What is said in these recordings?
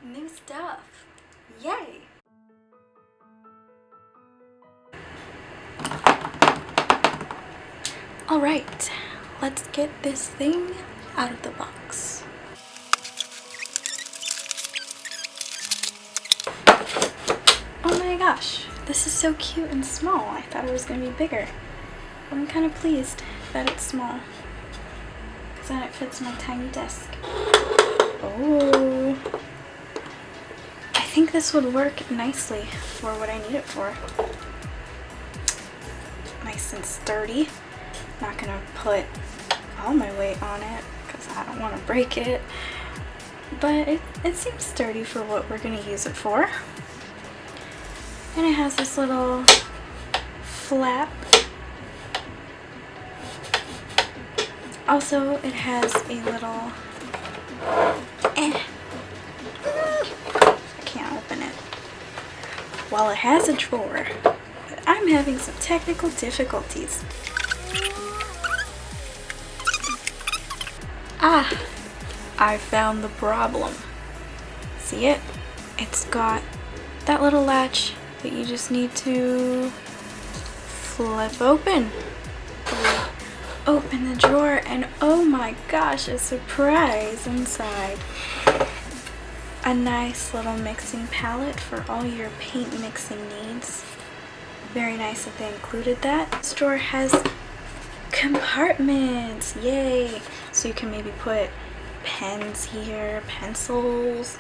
New stuff. Yay! Alright, let's get this thing out of the box. Oh my gosh, this is so cute and small. I thought it was going to be bigger. But I'm kind of pleased that it's small, because then it fits my tiny desk. Oh, I think this would work nicely for what I need it for. Nice and sturdy. Not gonna put all my weight on it because I don't want to break it, but it seems sturdy for what we're gonna use it for. And it has this little flap. Also, it has a little I can't open it. Well, it has a drawer, but I'm having some technical difficulties. Ah, I found the problem. See it? It's got that little latch that you just need to flip open. Open the drawer, and oh my gosh, a surprise inside. A nice little mixing palette for all your paint mixing needs. Very nice that they included that. This drawer has compartments, yay! So you can maybe put pens here, pencils.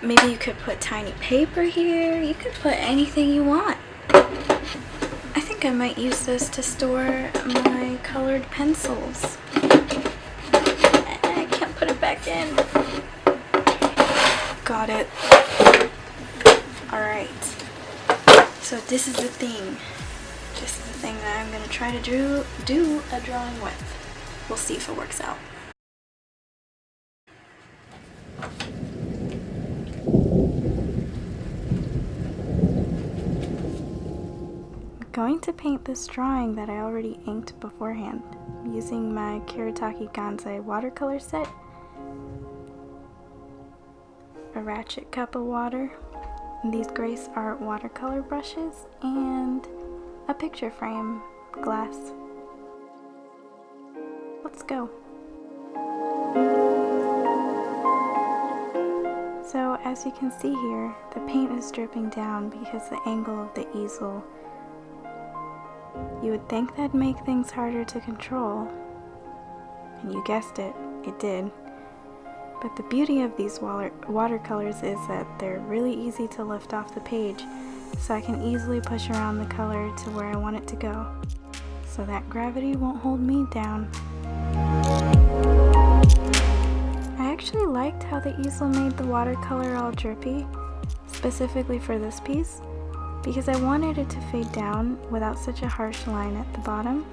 Maybe you could put tiny paper here. You could put anything you want. I think I might use this to store my colored pencils. I can't put it back in. Got it. Alright. So this is the thing. This is the thing that I'm going to try to do a drawing with. We'll see if it works out. I'm going to paint this drawing that I already inked beforehand using my Kiritaki Gansai watercolor set, a ratchet cup of water, and these Grace Art watercolor brushes, and a picture frame glass. Let's go. So as you can see here, the paint is dripping down because the angle of the easel. You would think that'd make things harder to control, and you guessed it, it did. But the beauty of these watercolors is that they're really easy to lift off the page, so I can easily push around the color to where I want it to go, so that gravity won't hold me down. I actually liked how the easel made the watercolor all drippy, specifically for this piece, because I wanted it to fade down without such a harsh line at the bottom.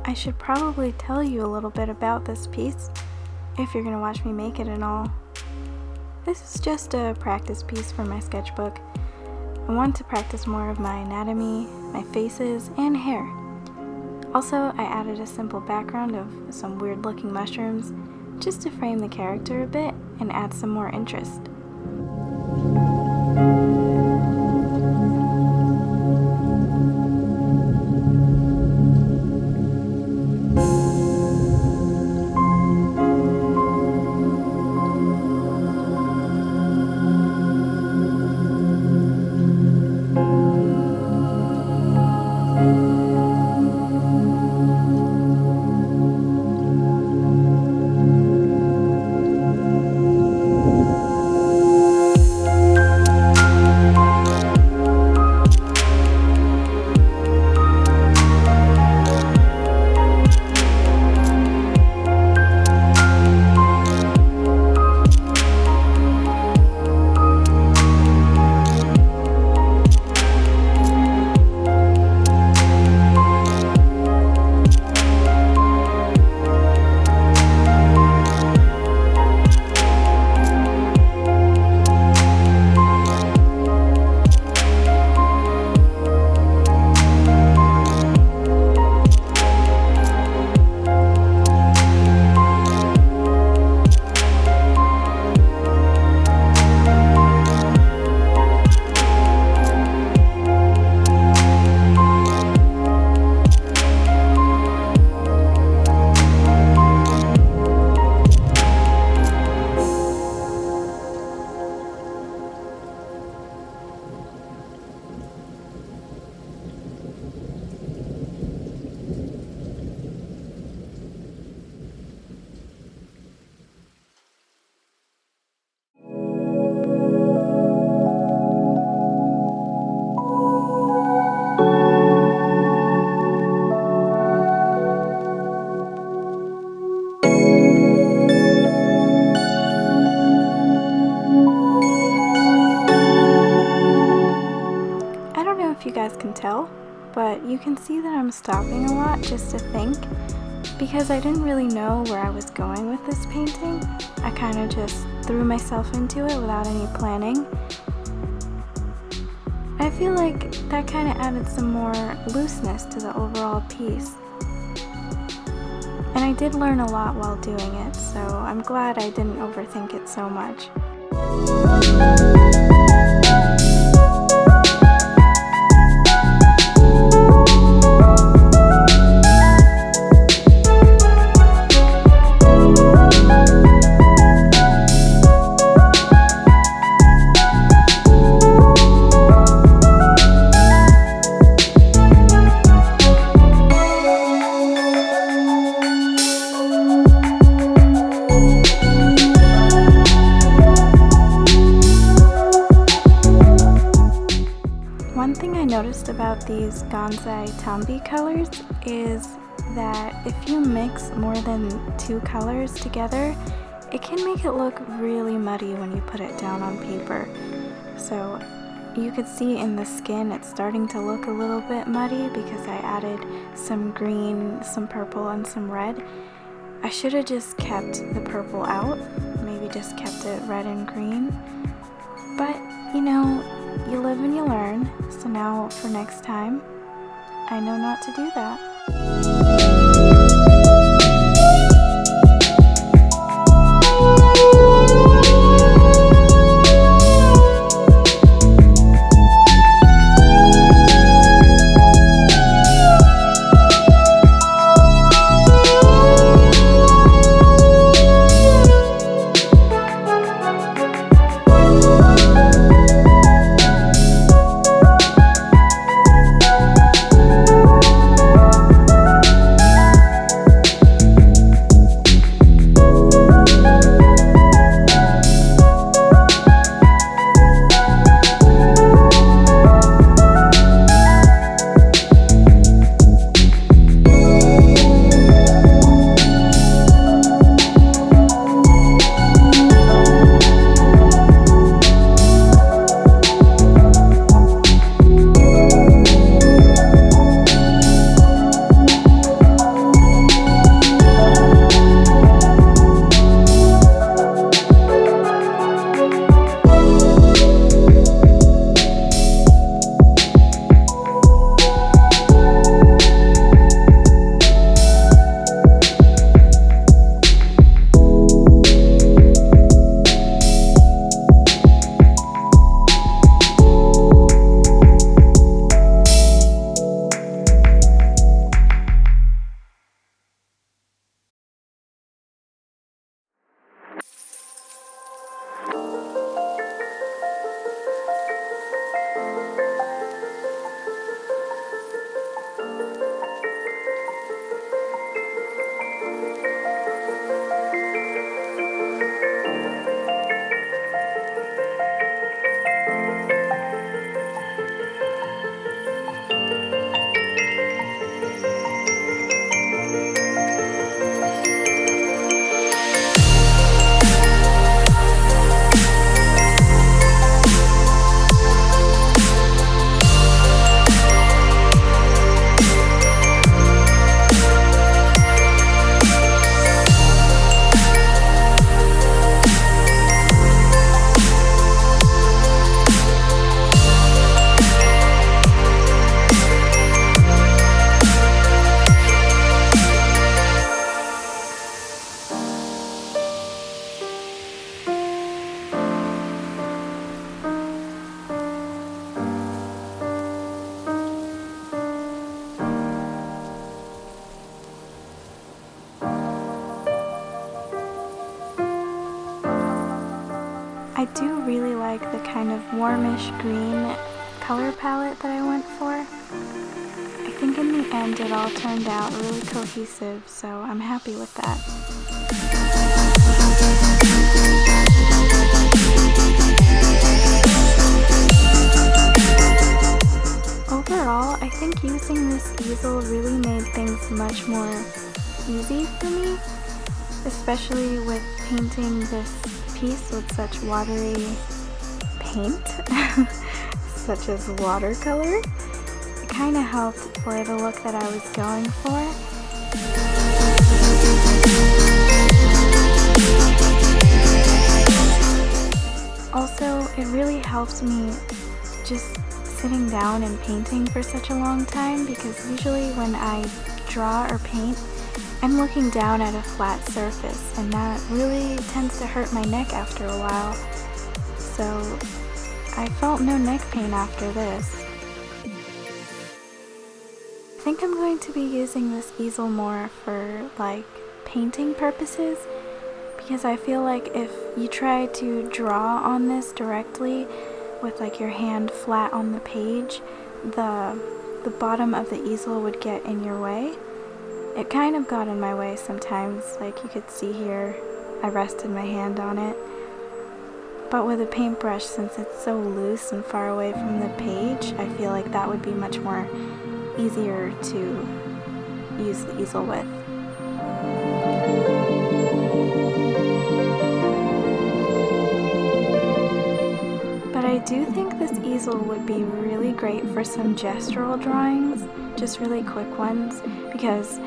I should probably tell you a little bit about this piece, if you're going to watch me make it and all. This is just a practice piece for my sketchbook. I want to practice more of my anatomy, my faces, and hair. Also, I added a simple background of some weird looking mushrooms, just to frame the character a bit and add some more interest. guys can tell, but you can see that I'm stopping a lot just to think, because I didn't really know where I was going with this painting. I kind of just threw myself into it without any planning. I feel like that kind of added some more looseness to the overall piece. And I did learn a lot while doing it, so I'm glad I didn't overthink it so much. About these Gansai Tambi colors is that if you mix more than 2 colors together, it can make it look really muddy when you put it down on paper. So you could see in the skin it's starting to look a little bit muddy because I added some green, some purple, and some red. I should have just kept the purple out, maybe just kept it red and green, but you know, you live and you learn, so now for next time, I know not to do that. I do really like the kind of warmish green color palette that I went for. I think in the end it all turned out really cohesive, so I'm happy with that. Overall, I think using this easel really made things much more easy for me, especially with painting this piece with such watery paint, such as watercolor. kind of helped for the look that I was going for. Also, it really helped me just sitting down and painting for such a long time, because usually when I draw or paint, I'm looking down at a flat surface, and that really tends to hurt my neck after a while. So I felt no neck pain after this. I think I'm going to be using this easel more for like painting purposes, because I feel like if you try to draw on this directly with like your hand flat on the page, the bottom of the easel would get in your way. It kind of got in my way sometimes, like you could see here, I rested my hand on it. But with a paintbrush, since it's so loose and far away from the page, I feel like that would be much more easier to use the easel with. But I do think this easel would be really great for some gestural drawings, just really quick ones, because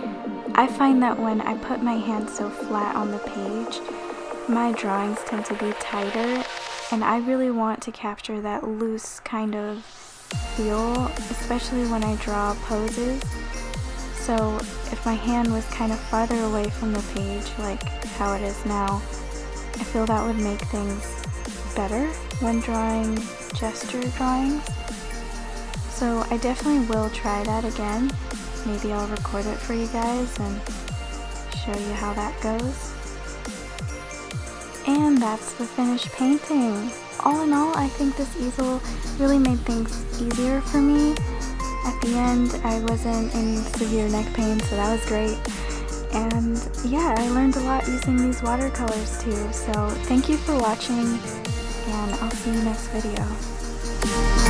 I find that when I put my hand so flat on the page, my drawings tend to be tighter, and I really want to capture that loose kind of feel, especially when I draw poses. So if my hand was kind of farther away from the page, like how it is now, I feel that would make things better when drawing gesture drawings. So I definitely will try that again. Maybe I'll record it for you guys and show you how that goes. And that's the finished painting. All in all, I think this easel really made things easier for me. At the end, I wasn't in severe neck pain, so that was great. And yeah, I learned a lot using these watercolors too. So thank you for watching, and I'll see you next video.